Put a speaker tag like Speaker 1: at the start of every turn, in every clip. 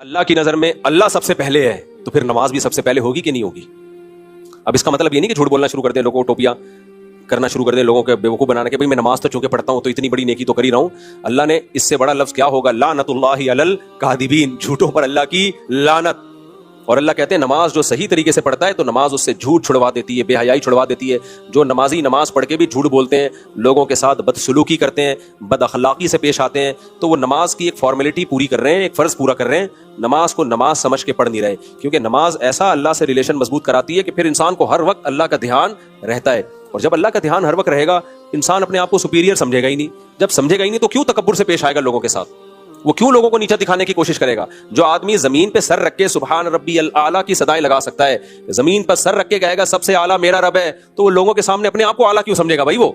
Speaker 1: اللہ کی نظر میں اللہ سب سے پہلے ہے تو پھر نماز بھی سب سے پہلے ہوگی کہ نہیں ہوگی؟ اب اس کا مطلب یہ نہیں کہ جھوٹ بولنا شروع کر دیں، لوگوں کو ٹوپیاں کرنا شروع کر دیں، لوگوں کے بیوقوف بنانے کے، بھئی میں نماز تو چونکہ پڑھتا ہوں تو اتنی بڑی نیکی تو کر ہی رہا ہوں۔ اللہ نے اس سے بڑا لفظ کیا ہوگا؟ لعنت اللہ علی الکاذبین، جھوٹوں پر اللہ کی لعنت۔ اور اللہ کہتے ہیں نماز جو صحیح طریقے سے پڑھتا ہے تو نماز اس سے جھوٹ چھڑوا دیتی ہے، بے حیائی چھڑوا دیتی ہے۔ جو نمازی نماز پڑھ کے بھی جھوٹ بولتے ہیں، لوگوں کے ساتھ بدسلوکی کرتے ہیں، بد اخلاقی سے پیش آتے ہیں، تو وہ نماز کی ایک فارمیلٹی پوری کر رہے ہیں، ایک فرض پورا کر رہے ہیں، نماز کو نماز سمجھ کے پڑھ نہیں رہے۔ کیونکہ نماز ایسا اللہ سے ریلیشن مضبوط کراتی ہے کہ پھر انسان کو ہر وقت اللہ کا دھیان رہتا ہے، اور جب اللہ کا دھیان ہر وقت رہے گا انسان اپنے آپ کو سپیریئر سمجھے گا ہی نہیں۔ جب سمجھے گا ہی نہیں تو کیوں تکبر سے پیش آئے گا لوگوں کے ساتھ؟ وہ کیوں لوگوں کو نیچا دکھانے کی کوشش کرے گا؟ جو آدمی زمین پہ سر رکھ کے سبحان ربی الاعلیٰ کی صدائیں لگا سکتا ہے، زمین پر سر رکھ کے کہے گا سب سے اعلیٰ میرا رب ہے، تو وہ لوگوں کے سامنے اپنے آپ کو اعلیٰ کیوں سمجھے گا بھائی وہ؟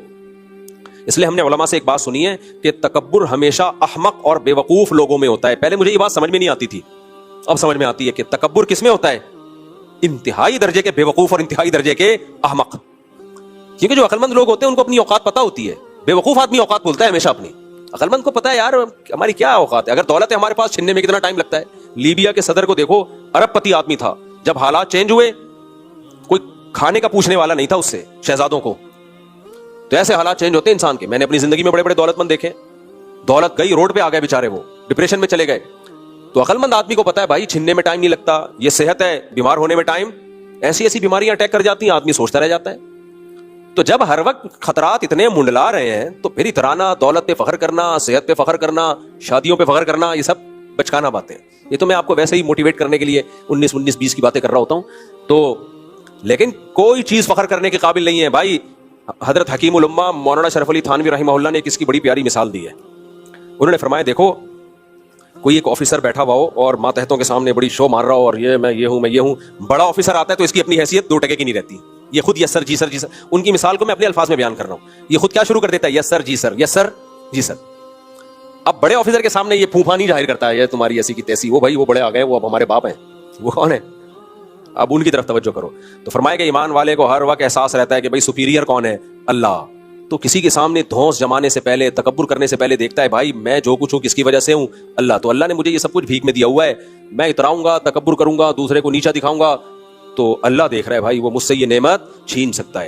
Speaker 1: اس لیے ہم نے علماء سے ایک بات سنی ہے کہ تکبر ہمیشہ احمق اور بے وقوف لوگوں میں ہوتا ہے۔ پہلے مجھے یہ بات سمجھ میں نہیں آتی تھی، اب سمجھ میں آتی ہے کہ تکبر کس میں ہوتا ہے؟ انتہائی درجے کے بے وقوف اور انتہائی درجے کے احمق۔ کیونکہ جو عقل مند لوگ ہوتے ہیں ان کو اپنی اوقات پتہ ہوتی ہے، بے وقوف آدمی اوقات بولتا ہے ہمیشہ اپنی، عقل مند کو پتا ہے یار ہماری کیا اوقات ہے، اگر دولت ہے ہمارے پاس چھننے میں کتنا ٹائم لگتا ہے۔ لیبیا کے صدر کو دیکھو، ارب پتی آدمی تھا، جب حالات چینج ہوئے کوئی کھانے کا پوچھنے والا نہیں تھا اس سے، شہزادوں کو۔ تو ایسے حالات چینج ہوتے ہیں انسان کے۔ میں نے اپنی زندگی میں بڑے بڑے دولت مند دیکھے، دولت گئی روڈ پہ آ گئے بیچارے، وہ ڈپریشن میں چلے گئے۔ تو عقل مند آدمی کو پتا ہے بھائی چھننے میں ٹائم نہیں لگتا، یہ صحت ہے، بیمار ہونے میں ٹائم، ایسی ایسی بیماریاں اٹیک کر جاتی ہیں، آدمی سوچتا رہ جاتا ہے۔ تو جب ہر وقت خطرات اتنے منڈلا رہے ہیں تو پھر اترانا، دولت پہ فخر کرنا، صحت پہ فخر کرنا، شادیوں پہ فخر کرنا، یہ سب بچکانا باتیں۔ یہ تو میں آپ کو ویسے ہی موٹیویٹ کرنے کے لیے 19 کی باتیں کر رہا ہوتا ہوں۔ تو لیکن کوئی چیز فخر کرنے کے قابل نہیں ہے بھائی۔ حضرت حکیم الامہ مولانا شرف علی تھانوی رحمہ اللہ نے کس کی بڑی پیاری مثال دی ہے۔ انہوں نے فرمایا دیکھو کوئی ایک آفیسر بیٹھا ہوا ہو اور ماتحتوں کے سامنے بڑی شو مار رہا ہو، اور یہ میں یہ ہوں میں یہ ہوں، بڑا آفیسر آتا ہے تو اس کی اپنی حیثیت 2 ٹکے کی نہیں رہتی، یہ خود یس سر جی سر جی سر، ان کی مثال کو میں اپنے الفاظ میں بیان کر رہا ہوں، یہ خود کیا شروع کر دیتا ہے؟ یس سر جی سر، یس سر جی سر۔ اب بڑے آفیسر کے سامنے یہ پھوپھا نہیں ظاہر کرتا ہے یہ تمہاری ایسی کی تیسی، وہ بھائی وہ بڑے آ گئے، وہ اب ہمارے باپ ہیں، وہ کون ہے؟ اب ان کی طرف توجہ کرو۔ تو فرمایا کہ ایمان والے کو ہر وقت احساس رہتا ہے کہ بھائی سپیریئر کون ہے؟ اللہ۔ تو کسی کے سامنے دھونس جمانے سے پہلے، تکبر کرنے سے پہلے دیکھتا ہے بھائی میں جو کچھ ہوں کس کی وجہ سے ہوں؟ اللہ۔ تو اللہ نے مجھے یہ سب کچھ بھیک میں دیا ہوا ہے، میں اتراؤں گا، تکبر کروں گا، دوسرے کو نیچا دکھاؤں گا تو اللہ دیکھ رہا ہے بھائی وہ مجھ سے یہ نعمت چھین سکتا ہے۔